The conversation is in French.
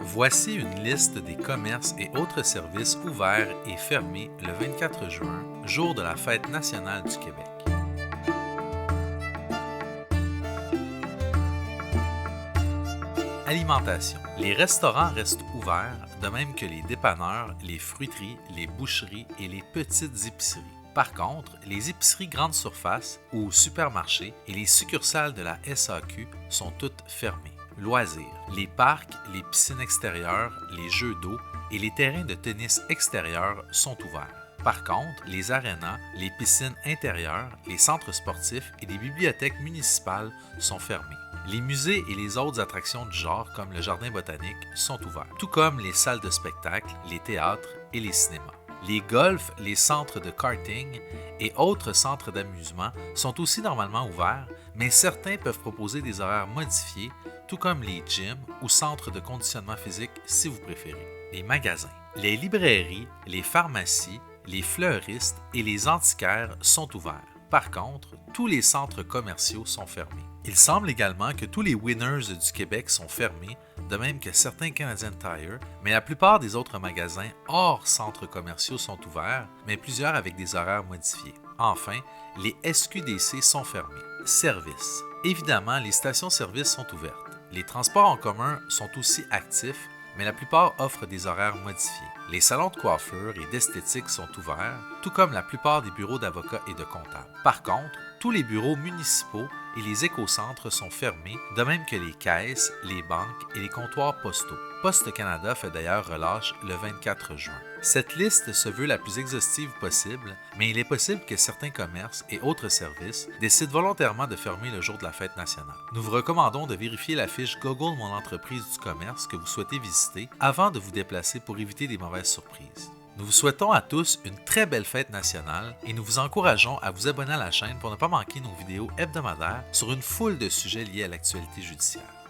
Voici une liste des commerces et autres services ouverts et fermés le 24 juin, jour de la Fête nationale du Québec. Alimentation. Les restaurants restent ouverts, de même que les dépanneurs, les fruiteries, les boucheries et les petites épiceries. Par contre, les épiceries grande surface ou supermarchés et les succursales de la SAQ sont toutes fermées. Loisirs. Les parcs, les piscines extérieures, les jeux d'eau et les terrains de tennis extérieurs sont ouverts. Par contre, les arénas, les piscines intérieures, les centres sportifs et les bibliothèques municipales sont fermés. Les musées et les autres attractions du genre, comme le jardin botanique, sont ouverts, tout comme les salles de spectacle, les théâtres et les cinémas. Les golfs, les centres de karting et autres centres d'amusement sont aussi normalement ouverts, mais certains peuvent proposer des horaires modifiés, tout comme les gyms ou centres de conditionnement physique si vous préférez. Les magasins. Les librairies, les pharmacies, les fleuristes et les antiquaires sont ouverts. Par contre, tous les centres commerciaux sont fermés. Il semble également que tous les Winners du Québec sont fermés, de même que certains Canadian Tire, mais la plupart des autres magasins hors centres commerciaux sont ouverts, mais plusieurs avec des horaires modifiés. Enfin, les SQDC sont fermés. Services. Évidemment, les stations-service sont ouvertes. Les transports en commun sont aussi actifs, mais la plupart offrent des horaires modifiés. Les salons de coiffure et d'esthétique sont ouverts, tout comme la plupart des bureaux d'avocats et de comptables. Par contre, tous les bureaux municipaux et les écocentres sont fermés, de même que les caisses, les banques et les comptoirs postaux. Poste Canada fait d'ailleurs relâche le 24 juin. Cette liste se veut la plus exhaustive possible, mais il est possible que certains commerces et autres services décident volontairement de fermer le jour de la fête nationale. Nous vous recommandons de vérifier la fiche Google Mon entreprise du commerce que vous souhaitez visiter avant de vous déplacer pour éviter des mauvaises surprises. Nous vous souhaitons à tous une très belle fête nationale et nous vous encourageons à vous abonner à la chaîne pour ne pas manquer nos vidéos hebdomadaires sur une foule de sujets liés à l'actualité judiciaire.